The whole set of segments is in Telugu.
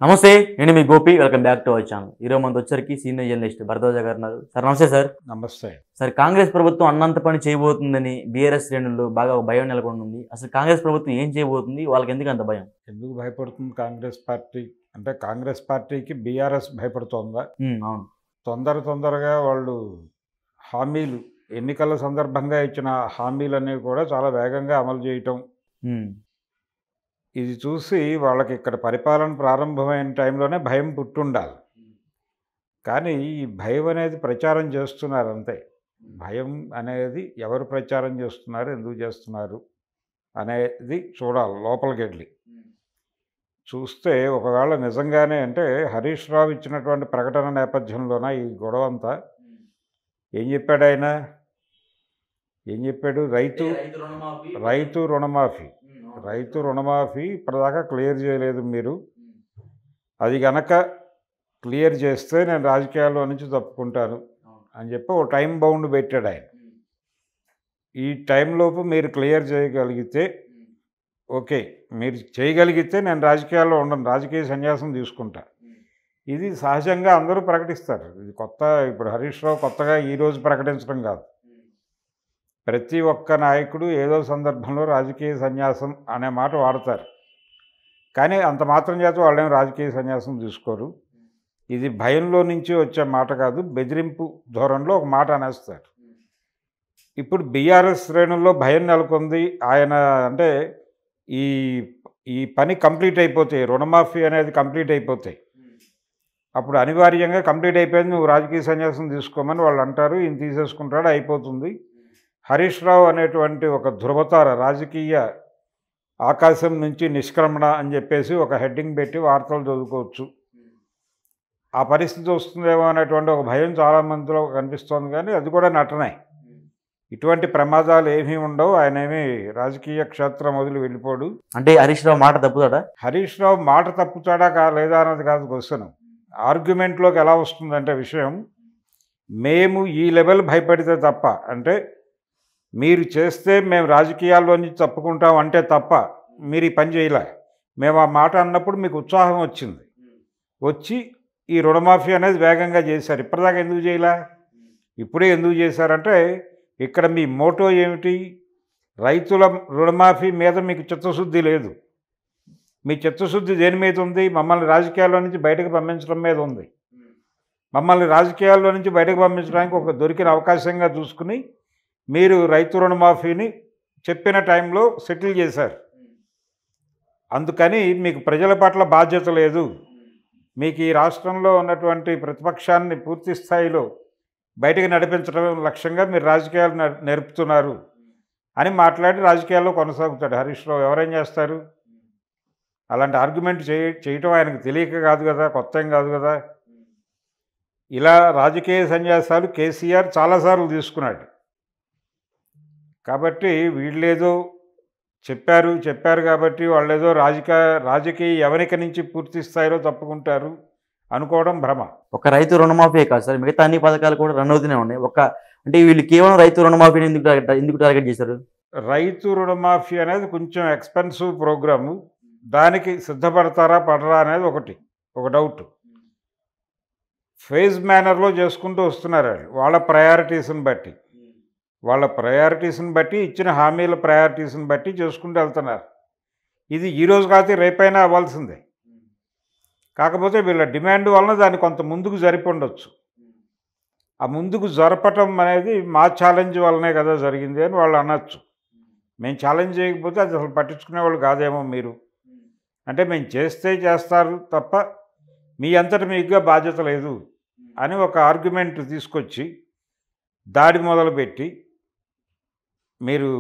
నమస్తే. నేను మీ Gopi. Welcome back to our channel. ఈరోజు మనతో వచ్చరికి సీనియర్ జర్నలిస్ట్ భరద్వాజ గారు ఉన్నారు. సార్ నమస్తే సార్. నమస్తే. సార్, కాంగ్రెస్ ప్రభుత్వం అన్నంత పని చేయబోతుందని బీఆర్ఎస్ శ్రేణుల్లో బాగా ఒక భయం నెలకొంది. అసలు కాంగ్రెస్ ప్రభుత్వం ఏం చేయబోతుంది? వాళ్ళకి ఎందుకు అంత భయం? ఎందుకు భయపడుతుంది కాంగ్రెస్ పార్టీ? అంటే కాంగ్రెస్ పార్టీకి బీఆర్ఎస్ భయపడుతోందా? అవును. తొందరగా వాళ్ళు హామీలు, ఎన్నికల సందర్భంగా ఇచ్చిన హామీలన్నీ కూడా చాలా వేగంగా అమలు చేయటం, ఉమ్, ఇది చూసి వాళ్ళకి ఇక్కడ పరిపాలన ప్రారంభమైన టైంలోనే భయం పుట్టుండాలి. కానీ ఈ భయం అనేది ప్రచారం చేస్తున్నారు అంతే. భయం అనేది ఎవరు ప్రచారం చేస్తున్నారు, ఎందుకు చేస్తున్నారు అనేది చూడాలి లోపలికి వెళ్ళి చూస్తే. ఒకవేళ నిజంగానే అంటే హరీష్ రావు ఇచ్చినటువంటి ప్రకటన నేపథ్యంలోన ఈ గొడవ అంతా ఏం చెప్పాడు ఆయన? ఏం చెప్పాడు? రైతు రుణమాఫీ ఇప్పటిదాకా క్లియర్ చేయలేదు మీరు. అది గనక క్లియర్ చేస్తే నేను రాజకీయాల్లో నుంచి తప్పుకుంటాను అని చెప్పి ఒక టైం బౌండ్ పెట్టాడు ఆయన. ఈ టైంలోపు మీరు క్లియర్ చేయగలిగితే ఓకే, మీరు చేయగలిగితే నేను రాజకీయాల్లో ఉండను, రాజకీయ సన్యాసం తీసుకుంటా. ఇది సహజంగా అందరూ ప్రకటిస్తారు. ఇది కొత్త, ఇప్పుడు హరీష్ రావు కొత్తగా ఈరోజు ప్రకటించడం కాదు. ప్రతి ఒక్క నాయకుడు ఏదో సందర్భంలో రాజకీయ సన్యాసం అనే మాట వాడతారు. కానీ అంత మాత్రం చేత వాళ్ళేం రాజకీయ సన్యాసం తీసుకోరు. ఇది భయంలో నుంచి వచ్చే మాట కాదు, బెదిరింపు ధోరణిలో ఒక మాట అనేస్తారు. ఇప్పుడు బీఆర్ఎస్ శ్రేణుల్లో భయం నెలకొంది. ఆయన అంటే ఈ ఈ పని కంప్లీట్ అయిపోతాయి, రుణమాఫీ అనేది కంప్లీట్ అయిపోతాయి, అప్పుడు అనివార్యంగా కంప్లీట్ అయిపోయింది, నువ్వు రాజకీయ సన్యాసం తీసుకోమని వాళ్ళు అంటారు. ఈయన తీసేసుకుంటాడు, అయిపోతుంది. హరీష్ రావు అనేటువంటి ఒక ధృవతార, రాజకీయ ఆకాశం నుంచి నిష్క్రమణ అని చెప్పేసి ఒక హెడ్డింగ్ పెట్టి వార్తలు చదువుకోవచ్చు. ఆ పరిస్థితి వస్తుందేమో అనేటువంటి ఒక భయం చాలామందిలో కనిపిస్తోంది. కానీ అది కూడా నటనే. ఇటువంటి ప్రమాదాలు ఏమీ ఉండవు. ఆయన ఏమీ రాజకీయ క్షేత్రం వదిలి వెళ్ళిపోడు. అంటే హరీష్ రావు మాట తప్పుతాడా? హరీష్ రావు మాట తప్పుతాడా లేదా అన్నది కాదు క్వశ్చన్. ఆర్గ్యుమెంట్లోకి ఎలా వస్తుందంటే విషయం, మేము ఈ లెవెల్ భయపడితే తప్ప, అంటే మీరు చేస్తే మేము రాజకీయాల్లో నుంచి తప్పుకుంటాం అంటే తప్ప మీరు ఈ పని చేయలే. మేము ఆ మాట అన్నప్పుడు మీకు ఉత్సాహం వచ్చింది, వచ్చి ఈ రుణమాఫీ అనేది వేగంగా చేశారు. ఇప్పటిదాకా ఎందుకు చేయలే? ఇప్పుడే ఎందుకు చేశారంటే ఇక్కడ మీ మోటో ఏమిటి? రైతుల రుణమాఫీ మీద మీకు చిత్తశుద్ధి లేదు. మీ చిత్తశుద్ధి దేని మీద ఉంది? మమ్మల్ని రాజకీయాల్లో నుంచి బయటకు పంపించడం మీద ఉంది. మమ్మల్ని రాజకీయాల్లో నుంచి బయటకు పంపించడానికి ఒక దొరికిన అవకాశంగా చూసుకుని మీరు రైతు రుణమాఫీని చెప్పిన టైంలో సెటిల్ చేశారు. అందుకని మీకు ప్రజల పట్ల బాధ్యత లేదు. మీకు ఈ రాష్ట్రంలో ఉన్నటువంటి ప్రతిపక్షాన్ని పూర్తి స్థాయిలో బయటకు నడిపించడం లక్ష్యంగా మీరు రాజకీయాలు నేర్పుతున్నారు అని మాట్లాడి రాజకీయాల్లో కొనసాగుతాడు హరీష్ రావు. ఎవరేం చేస్తారు? అలాంటి ఆర్గ్యుమెంట్ చేయటం ఆయనకు తెలియక కాదు కదా, కొత్త ఏం కాదు కదా. ఇలా రాజకీయ సన్యాసాలు కేసీఆర్ చాలాసార్లు తీసుకున్నాడు. కాబట్టి వీళ్ళేదో చెప్పారు కాబట్టి వాళ్ళేదో రాజకీయ యవనిక నుంచి పూర్తి స్థాయిలో తప్పుకుంటారు అనుకోవడం భ్రమ. ఒక రైతు రుణమాఫీ కాదు సార్, మిగతా అన్ని పథకాలు కూడా రన్ అవుతూనే ఉన్నాయి. అంటే వీళ్ళు కేవలం రైతు రుణమాఫీని ఎందుకు టార్గెట్ చేశారు? రైతు రుణమాఫీ అనేది కొంచెం ఎక్స్పెన్సివ్ ప్రోగ్రాము. దానికి సిద్ధపడతారా పడరా అనేది ఒక డౌట్. ఫేజ్ మేనర్లో చేసుకుంటూ వస్తున్నారు వాళ్ళ ప్రయారిటీస్ని బట్టి ఇచ్చిన హామీల ప్రయారిటీస్ని బట్టి చేసుకుంటూ వెళ్తున్నారు. ఇది ఈరోజు కాకపోతే రేపైనా అవ్వాల్సిందే. కాకపోతే వీళ్ళ డిమాండ్ వలన దాన్ని కొంత ముందుకు జరిపొండొచ్చు. ఆ ముందుకు జరపటం అనేది మా ఛాలెంజ్ వల్లనే కదా జరిగింది అని వాళ్ళు అనొచ్చు. మేము ఛాలెంజ్ చేయకపోతే అది అసలు పట్టించుకునేవాళ్ళు కాదేమో మీరు. అంటే మేము చేస్తారు తప్ప మీ అంతటి మీకుగా బాధ్యత లేదు అని ఒక ఆర్గ్యుమెంట్ తీసుకొచ్చి దాడి మొదలుపెట్టి, మీరు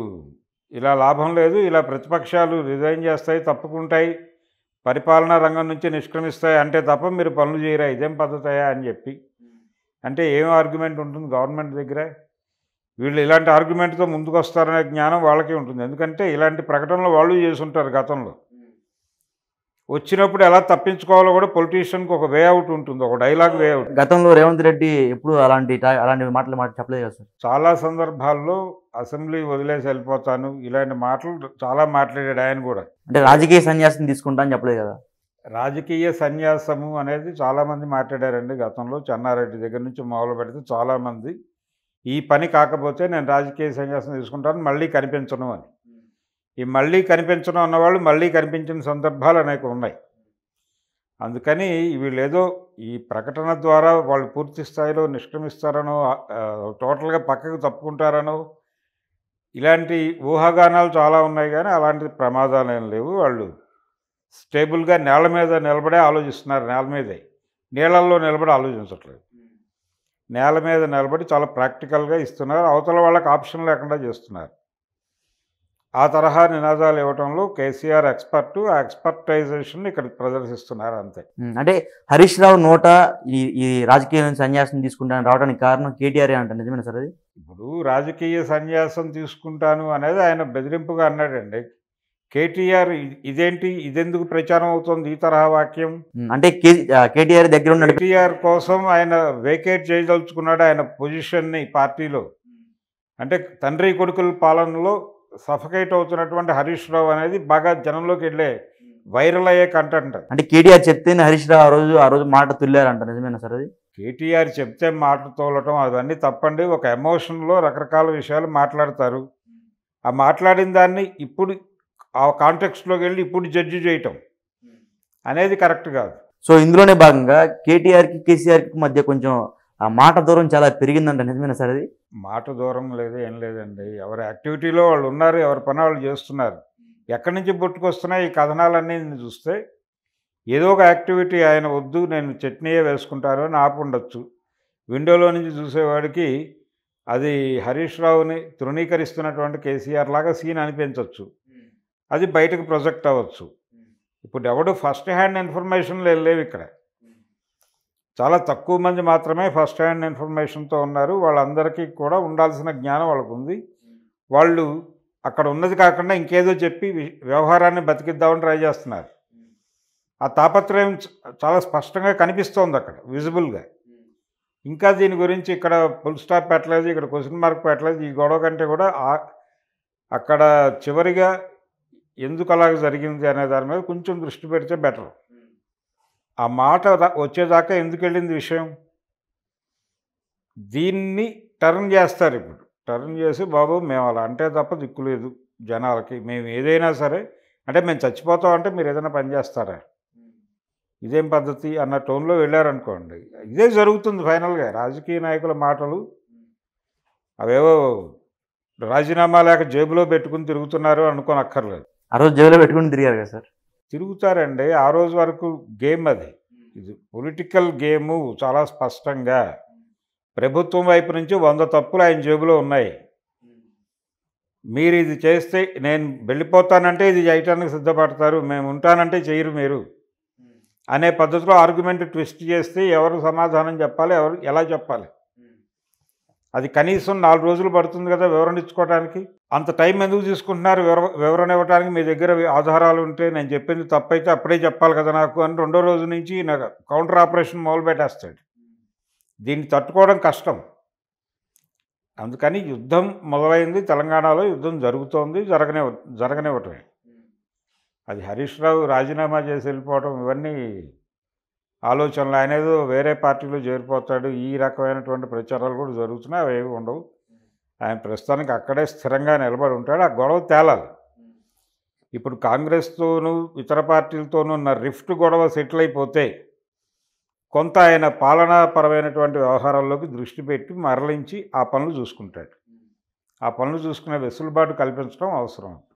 ఇలా లాభం లేదు, ఇలా ప్రతిపక్షాలు రిజైన్ చేస్తాయి, తప్పుకుంటాయి, పరిపాలనా రంగం నుంచి నిష్క్రమిస్తాయి అంటే తప్ప మీరు పనులు చేయరా, ఇదేం పద్ధతయా అని చెప్పి అంటే ఏం ఆర్గ్యుమెంట్ ఉంటుంది గవర్నమెంట్ దగ్గర? వీళ్ళు ఇలాంటి ఆర్గ్యుమెంట్తో ముందుకు వస్తారనే జ్ఞానం వాళ్ళకే ఉంటుంది. ఎందుకంటే ఇలాంటి ప్రకటనలు వాళ్ళు చేసుంటారు గతంలో. వచ్చినప్పుడు ఎలా తప్పించుకోవాలో కూడా పొలిటీషియన్కి ఒక వే అవుట్ ఉంటుంది, ఒక డైలాగ్ వే అవుట్. గతంలో రేవంత్ రెడ్డి ఎప్పుడు అలాంటి మాటలు చెప్పలేదు కదా సార్. చాలా సందర్భాల్లో అసెంబ్లీ వదిలేసి వెళ్ళిపోతాను ఇలాంటి మాటలు చాలా మాట్లాడాడు ఆయన కూడా. అంటే రాజకీయ సన్యాసం తీసుకుంటా అని చెప్పలేదు కదా. రాజకీయ సన్యాసము అనేది చాలామంది మాట్లాడారండి గతంలో. చెన్నారెడ్డి దగ్గర నుంచి మొదలు పెడితే చాలామంది ఈ పని కాకపోతే నేను రాజకీయ సన్యాసం తీసుకుంటాను, మళ్ళీ కనిపించను అని. ఈ మళ్ళీ కనిపించను అన్నవాళ్ళు మళ్ళీ కనిపించిన సందర్భాలు అనేక ఉన్నాయి. అందుకని వీళ్ళేదో ఈ ప్రకటన ద్వారా వాళ్ళు పూర్తి స్థాయిలో నిష్క్రమిస్తారనో, టోటల్గా పక్కకు తప్పుకుంటారనో, ఇలాంటి ఊహాగానాలు చాలా ఉన్నాయి. కానీ అలాంటి ప్రమాదాలు ఏం లేవు. వాళ్ళు స్టేబుల్గా నేల మీద నిలబడే ఆలోచిస్తున్నారు. నేల మీదే, నీళ్ళల్లో నిలబడి ఆలోచించట్లేదు. నేల మీద నిలబడి చాలా ప్రాక్టికల్గా ఇస్తున్నారు. అవతల వాళ్ళకి ఆప్షన్ లేకుండా చేస్తున్నారు. ఆ తరహా నినాదాలు ఇవ్వడంలో కేసీఆర్ ఎక్స్పర్టు. ఆ ఎక్స్పర్టైజేషన్ ఇక్కడ ప్రదర్శిస్తున్నారు అంతే. అంటే హరీష్ రావు నోట ఈ రాజకీయ సన్యాసం తీసుకుంటాను రావడానికి కారణం కేటీఆర్ అంట, నిజమేనా సార్ అది? ఇప్పుడు రాజకీయ సన్యాసం తీసుకుంటాను అనేది ఆయన బెదిరింపుగా అన్నాడండి. కేటీఆర్ ఇదేంటి, ఇదెందుకు ప్రచారం అవుతుంది ఈ తరహా వాక్యం? అంటే కేటీఆర్ దగ్గర ఉన్న కేటీఆర్ కోసం ఆయన వేకేట్ చేయదలుచుకున్నాడు ఆయన పొజిషన్ని పార్టీలో. అంటే తండ్రి కొడుకుల పాలనలో సఫకేట్ అవుతున్నటువంటి హరీష్ రావు అనేది బాగా జనంలోకి వెళ్ళే వైరల్ అయ్యే కంటెంట్. అంటే కేటీఆర్ చెప్తేనే హరీష్ రావు ఆ రోజు మాట తుల్లారంట, నిజమేనా సార్ అది? కేటీఆర్ చెప్తే మాట తోలటం అవన్నీ తప్పండి. ఒక ఎమోషన్లో రకరకాల విషయాలు మాట్లాడతారు. ఆ మాట్లాడిన దాన్ని ఇప్పుడు ఆ కాంటెక్స్ట్లోకి వెళ్ళి ఇప్పుడు జడ్జి చేయటం అనేది కరెక్ట్ కాదు. సో ఇందులోనే భాగంగా కేటీఆర్కి కేసీఆర్కి మధ్య కొంచెం ఆ మాట దూరం చాలా పెరిగిందంట, నిజమేనా సార్ అది? మాట దూరం లేదు, ఏం లేదండి. ఎవరి యాక్టివిటీలో వాళ్ళు ఉన్నారు, ఎవరి పని వాళ్ళు చేస్తున్నారు. ఎక్కడి నుంచి పుట్టుకొస్తున్నాయి ఈ కథనాలన్నీ చూస్తే ఏదో ఒక యాక్టివిటీ ఆయన వద్దు నేను చట్నీయే వేసుకుంటాను అని ఆపుండొచ్చు. విండోలో నుంచి చూసేవాడికి అది హరీష్ రావుని తృణీకరిస్తున్నటువంటి కేసీఆర్ లాగా సీన్ అనిపించవచ్చు. అది బయటకు ప్రొజెక్ట్ అవ్వచ్చు. ఇప్పుడు ఎవడు ఫస్ట్ హ్యాండ్ ఇన్ఫర్మేషన్లు లేవు ఇక్కడ. చాలా తక్కువ మంది మాత్రమే ఫస్ట్ హ్యాండ్ ఇన్ఫర్మేషన్తో ఉన్నారు. వాళ్ళందరికీ కూడా ఉండాల్సిన జ్ఞానం వాళ్ళకు ఉంది. వాళ్ళు అక్కడ ఉన్నది కాకుండా ఇంకేదో చెప్పి వ్యవహారాన్ని బతికిద్దామని ట్రై చేస్తున్నారు. ఆ తాపత్రయం చాలా స్పష్టంగా కనిపిస్తోంది అక్కడ విజిబుల్గా. ఇంకా దీని గురించి ఇక్కడ ఫుల్ స్టాప్ పెట్టలేదు, ఇక్కడ క్వశ్చన్ మార్క్ పెట్టలేదు. ఈ గొడవ కంటే కూడా అక్కడ చివరిగా ఎందుకు అలాగ జరిగింది అనే దాని మీద కొంచెం దృష్టి పెడితే బెటర్. ఆ మాట వచ్చేదాకా ఎందుకు వెళ్ళింది విషయం, దీన్ని టర్న్ చేస్తారు. ఇప్పుడు టర్న్ చేసి బాబు మేము అలా అంటే తప్ప దిక్కులేదు జనాలకి, మేము ఏదైనా సరే అంటే మేము చచ్చిపోతాం అంటే మీరు ఏదైనా పని చేస్తారా, ఇదేం పద్ధతి అన్న టోన్లో వెళ్ళారనుకోండి. ఇదే జరుగుతుంది ఫైనల్గా. రాజకీయ నాయకుల మాటలు అవేవో రాజీనామా లేక జేబులో పెట్టుకుని తిరుగుతున్నారు అనుకోనక్కర్లేదు. ఆ రోజు జేబులో పెట్టుకుని తిరిగారు కదా సార్? తిరుగుతారండి. ఆ రోజు వరకు గేమ్ అది. ఇది పొలిటికల్ గేము. చాలా స్పష్టంగా ప్రభుత్వం వైపు నుంచి 100 తప్పులు ఆయన జేబులో ఉన్నాయి. మీరు ఇది చేస్తే నేను వెళ్ళిపోతానంటే ఇది చేయటానికి సిద్ధపడతారు, మేము ఉంటానంటే చేయరు మీరు అనే పద్ధతిలో ఆర్గ్యుమెంట్ ట్విస్ట్ చేస్తే ఎవరు సమాధానం చెప్పాలి, ఎవరు ఎలా చెప్పాలి? అది కనీసం 4 రోజులు పడుతుంది కదా వివరణ ఇచ్చుకోవడానికి. అంత టైం ఎందుకు తీసుకుంటున్నారు వివరణ ఇవ్వడానికి? మీ దగ్గర ఆధారాలు ఉంటే నేను చెప్పింది తప్పైతే అప్పుడే చెప్పాలి కదా నాకు అని 2వ రోజు నుంచి నాకు కౌంటర్ ఆపరేషన్ మొదలు పెట్టేస్తాడు. దీన్ని తట్టుకోవడం కష్టం. అందుకని యుద్ధం మొదలైంది. తెలంగాణలో యుద్ధం జరుగుతోంది, జరగనివ్వటమే. అది హరీష్ రావు రాజీనామా చేసి వెళ్ళిపోవడం ఇవన్నీ ఆలోచనలు. ఆయన ఏదో వేరే పార్టీలో చేరిపోతాడు, ఈ రకమైనటువంటి ప్రచారాలు కూడా జరుగుతున్నాయి. అవి ఏవి ఉండవు. ఆయన ప్రస్తుతానికి అక్కడే స్థిరంగా నిలబడి ఉంటాడు. ఆ గొడవ తేలాలి. ఇప్పుడు కాంగ్రెస్తోనూ ఇతర పార్టీలతోనూ ఉన్న రిఫ్ట్ గొడవ సెటిల్ అయిపోతే కొంత ఆయన పాలనాపరమైనటువంటి వ్యవహారాల్లోకి దృష్టి పెట్టి మరలించి ఆ పనులు చూసుకుంటాడు. ఆ పనులు చూసుకునే వెసులుబాటు కల్పించడం అవసరం.